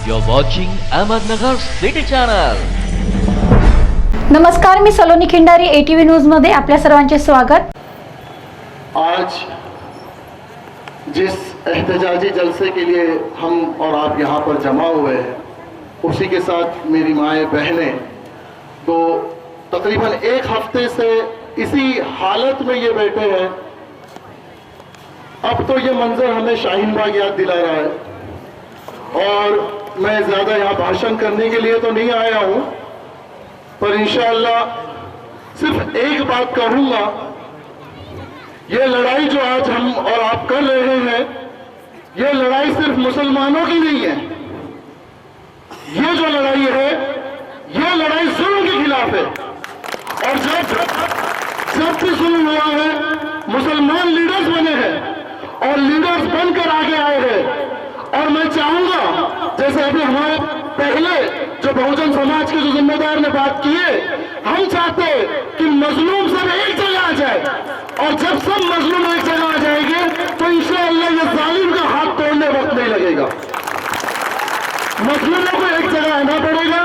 You're watching Ahmednagar City Channel. नमस्कार, मी सलोनी Khindari, ATV news मध्ये आपल्या सर्वांचे स्वागत। आज जिस एहतजाजी जलसे के लिए हम और आप यहाँ पर जमा हुए हैं, उसी के साथ मेरी माएँ बहनें तो तकरीबन एक हफ्ते से इसी हालत में ये बैठे हैं। अब तो ये मंजर हमें शाहीन बाग याद दिला रहा है और मैं ज़्यादा यहाँ भाषण करने के लिए तो नहीं आया हूँ, पर इंशाअल्लाह सिर्फ एक बात कहूँगा, ये लड़ाई जो आज हम और आप कर रहे हैं, ये लड़ाई सिर्फ मुसलमानों की नहीं है। ये जो लड़ाई है, ये लड़ाई जुल्म के खिलाफ है। और जब भी जुल्म हुआ है, मुसलमान लीडर्स बने हैं और लीडर्स बनकर आगे आए हैं। और मैं चाहूंगा, जैसे अभी हमारे पहले जो बहुजन समाज के जो जिम्मेदार ने बात की है, हम चाहते हैं कि मजलूम सब एक जगह आ जाए, और जब सब मजलूम एक जगह आ जाएंगे तो इंशाअल्लाह ये जालिम का हाथ तोड़ने वक्त नहीं लगेगा। मजलूमों को एक जगह आना पड़ेगा,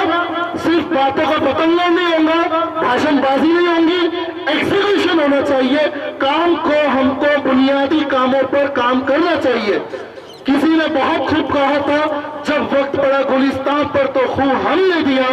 सिर्फ बातों का पतंगा नहीं होगा, भाषणबाजी नहीं होगी, एग्जीक्यूशन होना चाहिए। काम को हमको बुनियादी कामों पर काम करना चाहिए। किसी ने बहुत खूब कहा था, जब वक्त पड़ा गुलिस्तान पर तो खून हमने दिया,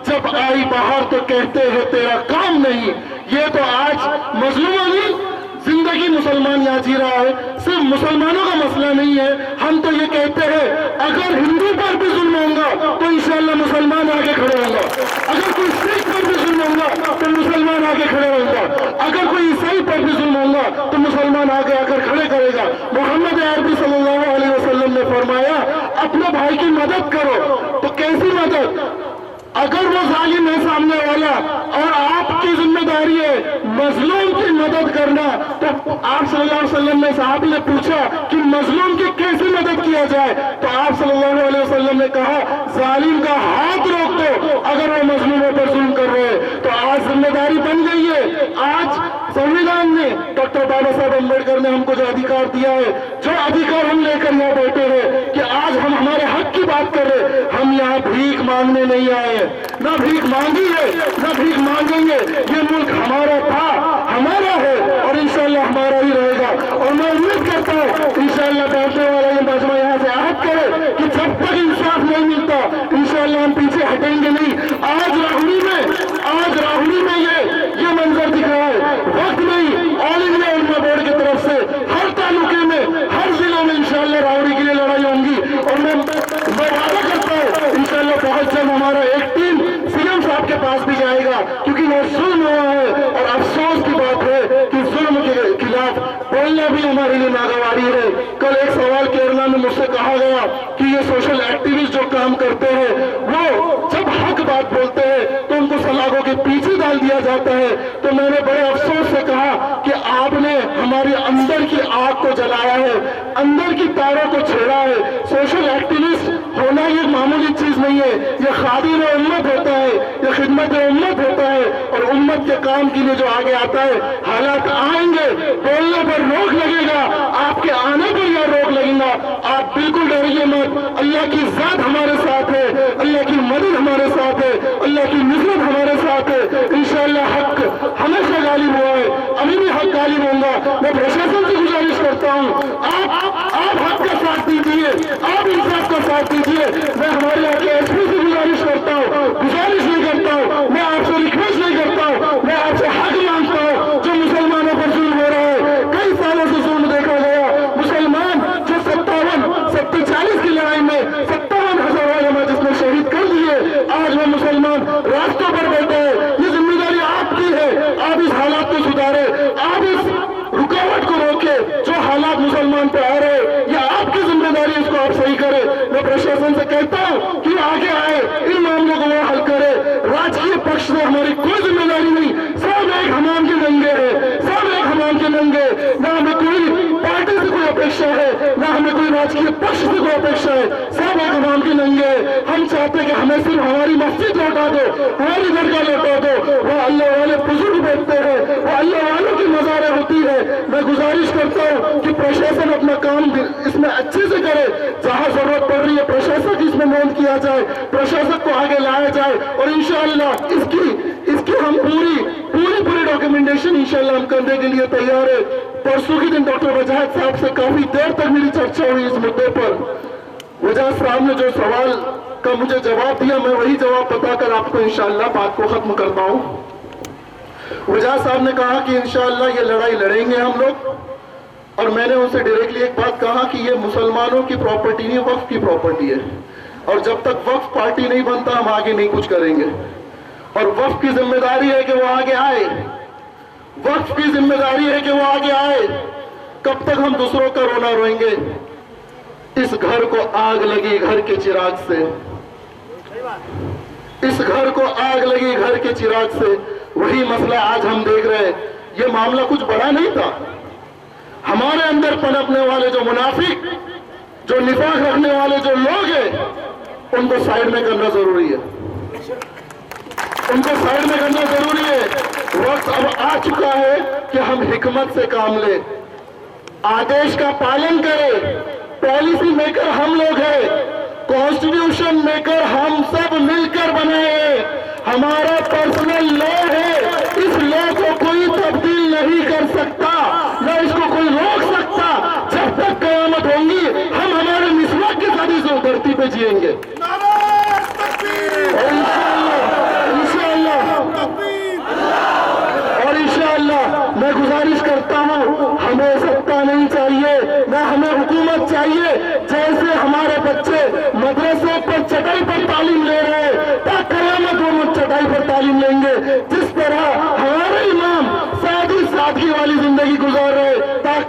जब आई बाहर तो कहते हैं तेरा काम नहीं। ये तो आज मजलूमों की जिंदगी मुसलमान यहाँ जी रहा है, सिर्फ मुसलमानों का मसला नहीं है। हम तो ये कहते हैं, अगर हिंदू पर भी जुल्म होगा तो इंशाअल्लाह मुसलमान आगे खड़े होंगे। अगर कोई सिख पर भी जुल्म होगा तो मुसलमान आगे खड़े होंगे। अगर कोई ईसाई पर भी जुल्म होगा तो मुसलमान आगे आकर खड़े करेगा। मोहम्मद अरबी सल्लल्लाहु अलैहि वसल्लम ने फरमाया, अपने भाई की मदद करो। तो कैसी मदद? अगर वो जालिम है सामने वाला और आपकी जिम्मेदारी है मजलूम की मदद करना, तो आप सल्लल्लाहु अलैहि वसल्लम ने साहब ने पूछा कि मजलूम की कैसे मदद किया जाए, तो आप सल्लल्लाहु अलैहि वसल्लम ने कहा, जालिम का हाथ रोक दो अगर वो मजलूमों पर जुल्म कर रहे हैं। तो आज जिम्मेदारी बन गई है। आज संविधान ने, डॉक्टर बाबा साहब अम्बेडकर ने हमको जो अधिकार दिया है, जो अधिकार हम लेकर यहाँ बैठे हैं कि आज हम हमारे हक की बात कर रहे हैं। हम यहाँ भीख मांगने नहीं आए, ना भीख मांगी है ना भीख मांगेंगे। ये मुल्क हमारा था, हमारा है और इंशाअल्लाह हमारा ही रहेगा। और मैं उम्मीद करता हूँ इंशाअल्लाह बैठने वाला ये मजमा यहाँ से आहद करे कि जब तक इंसाफ नहीं मिलता इंशाअल्लाह हम पीछे हटेंगे नहीं। आज राहुली में ये मंजर दिख रहा है। वक्त नहीं, ऑल इंडिया उलमा बोर्ड की तरफ से हर तालुके में, हर जिले में इंशाअल्लाह राहुली के लिए लड़ाई होंगी। और मैं वादा करता हूँ इंशाअल्लाह बहुत जल्द हमारा एक टीम सीएम साहब के पास भी जाएगा, क्योंकि वो जुल्म हुआ है और अफसोस की बात है कि जुल्म के खिलाफ बोलना भी हमारे लिए नागवारी है। कल एक सवाल केरला में मुझसे कहा गया कि ये सोशल एक्टिविस्ट जो काम करते हैं, वो जब हक बात बोलते हैं तो उनको सलाखों के पीछे डाल दिया जाता है। तो मैंने बड़े अफसोस से कहा कि आपने हमारे अंदर की आग को जलाया है, अंदर की तारों को छेड़ा है। सोशल एक्टिविस्ट होना ये मामूली चीज नहीं है, ये खादिम उम्मत होता है, ये खिदमत उम्मत होता है। और उम्मत के काम के लिए जो आगे आता है, हालात आएंगे, बोलने पर रोक लगेगा, आपके आने पर यह रोक लगेगा। आप बिल्कुल डरिए मत, अल्लाह की जात हमारे साथ है, अल्लाह की मदद हमारे साथ है, अल्लाह की नुसरत हमारे साथ है। इंशाअल्लाह हक हमेशा गालिब हुआ है, अभी भी हक गालिब होगा। मैं प्रशासन से गुजारिश करता हूँ, आप हक का साथ दीजिए, आप इंसाफ का साथ दीजिए। मैं हमारे यहाँ के एसपी से गुजारिश करता हूँ, गुजारिश नहीं करता हूँ, मैं आपसे रिक्वेस्ट नहीं करता हूँ, मैं आपसे हक मांगता हूँ। जो मुसलमानों पर जुल्म हो रहा है, कई सालों से जुल्म देखा गया। मुसलमान जो 40 की लड़ाई में 57,000 उलमा जिसने शहीद कर दिए, आज वो मुसलमान रास्तों पर बैठे हैं। ये जिम्मेदारी आपकी है, आप इस हालात को सुधारे, आप इस रुकावट को रोके जो हालात मुसलमान पे आ रहे हैं। ये आपकी जिम्मेदारी, इसको आप सही करें। मैं प्रशासन से कहता हूँ कि आगे आए, इन मामलों को वो हल करे। राजकीय पक्ष से हमारी कोई जिम्मेदारी नहीं, सब एक हमाम के नंगे है, सब एक हमाम के नंगे। ना हमें कोई पार्टी से कोई अपेक्षा है, ना हमें कोई राजकीय पक्ष से कोई अपेक्षा है, सब एक हमाम के नंगे। हम चाहते हैं कि हमें सिर्फ हमारी मस्जिद लौटा दो, हमारी दरगाह लौटा दो। वो अल्लाह वाले बुजुर्ग बैठते हैं, वो अल्लाह वालों की मज़ारें होती है। मैं गुजारिश करता हूँ कि प्रशासन अपना काम इसमें अच्छे से करे। जहाँ जरूरत पड़ रही है प्रशासन इसमें नोट किया जाए, प्रशासक को आगे लाया जाए और इंशाअल्लाह इसकी हम पूरी डॉक्यूमेंटेशन इंशाअल्लाह हम करने के लिए तैयार है। परसों के दिन डॉक्टर वजाहत साहब से काफी देर तक मेरी चर्चा हुई इस मुद्दे पर। वजाहत साहब ने जो सवाल का मुझे जवाब दिया, मैं वही जवाब बताकर आपको इंशाअल्लाह बात को खत्म करता हूं। वजाहत साहब ने कहा कि इंशाअल्लाह ये लड़ाई लड़ेंगे हम लोग, और मैंने उनसे डायरेक्टली एक बात कहा कि ये मुसलमानों की प्रॉपर्टी नहीं, वक्फ की प्रॉपर्टी है, और जब तक वक्फ पार्टी नहीं बनता हम आगे नहीं कुछ करेंगे। और वक्फ की जिम्मेदारी है कि वो आगे आए, वक्फ की जिम्मेदारी है कि वो आगे आए। कब तक हम दूसरों का रोना रोएंगे? इस घर को आग लगी घर के चिराग से, इस घर को आग लगी घर के चिराग से। वही मसला आज हम देख रहे हैं। ये मामला कुछ बड़ा नहीं था। हमारे अंदर पनपने वाले जो मुनाफिक, जो निफाक रखने वाले जो लोग हैं, उनको साइड में करना जरूरी है, उनको साइड में करना जरूरी है। वक्त अब आ चुका है कि हम हिकमत से काम लें, आदेश का पालन करें। पॉलिसी मेकर हम लोग हैं, कॉन्स्टिट्यूशन मेकर हम सब मिलकर बनाए। हमारा पर्सनल लॉ है, इस लॉ को कोई तब्दील नहीं कर सकता, न इसको कोई रोक सकता। जब तक कयामत होंगी हम हमारे मिसवाक के साथ इस धरती पे जिएंगे। और इंशाअल्लाह मैं गुजारिश करता हूँ, हमें सत्ता नहीं चाहिए, न हमें हुकूमत चाहिए। जैसे हमारे बच्चे मदरसों पर चटाई पर तालीम ले रहे हैं, कयामत वो चटाई पर तालीम लेंगे। जिस तरह हमारे इमाम सादगी वाली जिंदगी गुजार रहे,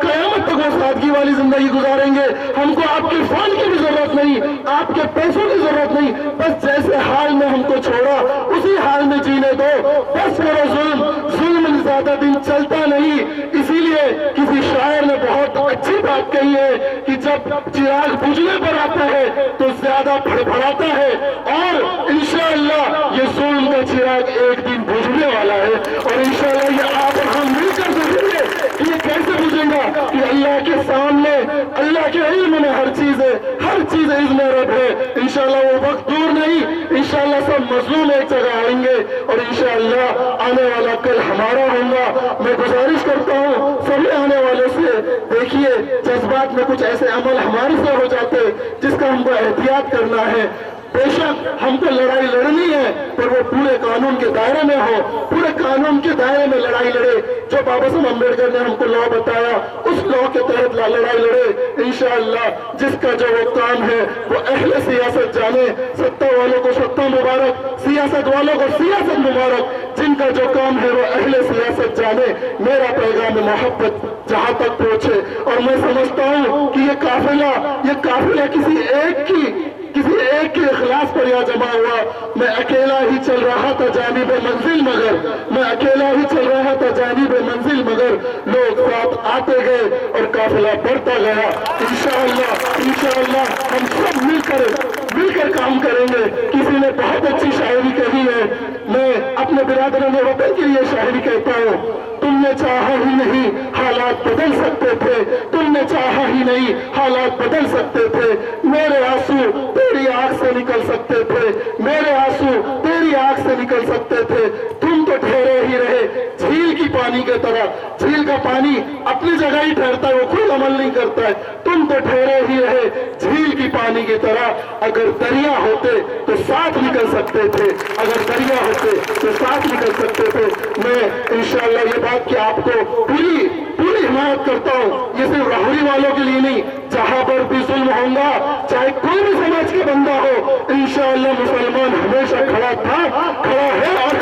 कयामत तक वो सादगी वाली जिंदगी गुजारेंगे। हमको आपके फंड की भी जरूरत नहीं, आपके पैसों की जरूरत नहीं, बस जैसे हाल में हमको छोड़ा उसी हाल में जीने दो। बस मेरा जुल्म ज्यादा दिन चलता नहीं। इसीलिए किसी शायर ने बहुत अच्छी बात कही है कि जब चिराग बुझने पर आता है तो ज्यादा फड़फड़ाता है, और इंशाअल्लाह ये जुल्म का चिराग एक दिन बुझने वाला है। और इंशाअल्लाह ये आप और हम मिलकर देखेंगे कि ये कैसे बुझेगा कि अल्लाह के सामने, अल्लाह के इल्म में हर चीज है, हर चीज इज़्न रब है। इंशाअल्लाह वो वक्त दूर नहीं, इंशाअल्लाह सब मजलूम एक जगह आएंगे और इंशाअल्लाह आने वाला कल हमारा होगा। मैं गुजारिश करता हूँ सभी आने वालों से, देखिए जज्बात में कुछ ऐसे अमल हमारे से हो जाते जिसका हमको एहतियात करना है। बेशक हमको लड़ाई लड़नी है, पर वो पूरे कानून के दायरे में हो, पूरे कानून के दायरे में लड़ाई लड़े। जो बाबा साहब अम्बेडकर ने हमको लॉ बताया उस लॉ के तहत लड़ाई लड़े। इंशाअल्लाह जिसका जो वो काम है वो अहले सियासत जाने, सत्ता वालों को सत्ता मुबारक, सियासत वालों को सियासत मुबारक। जिनका जो काम है वो अहले सियासत जाने। मेरा पैगाम मोहब्बत जहां तक पहुंचे, और मैं समझता हूँ कि ये काफिला किसी एक के इखलास पर यह जमा हुआ। मैं अकेला ही चल रहा था जानिबे मंजिल मगर, मैं अकेला ही चल रहा था जानिबे मंजिल मगर, लोग साथ आते गए और काफिला बढ़ता गया। इंशाअल्लाह हम सब मिलकर काम करेंगे। किसी ने बहुत अच्छी शायरी कही है, मैं अपने बिरादरों वतन के लिए शायरी कहता हूँ। तुमने चाहा ही नहीं हालात बदल सकते थे, तुमने चाहा ही नहीं हालात बदल सकते थे। मेरे आंसू तेरी आंख से निकल सकते थे, मेरे आंसू तेरी आंख से निकल सकते थे। तुम तो ठहरे ही रहे झील की पानी के तरह। झील का पानी अपनी जगह ही ठहरता है, वो खुद अमल नहीं करता है। तुम तो ठहरे ही रहे झील की पानी की तरह। अगर दरिया होते तो साथ निकल सकते थे, अगर दरिया होते तो साथ निकल सकते थे। मैं इंशाअल्लाह ये बात कि आपको पूरी हिमायत करता हूँ। ये सिर्फ राहुरी वालों के लिए नहीं, जहां पर भी जुल्म होगा, चाहे कोई भी समाज के बंदा हो, इंशाअल्लाह मुसलमान हमेशा खड़ा था, खड़ा है और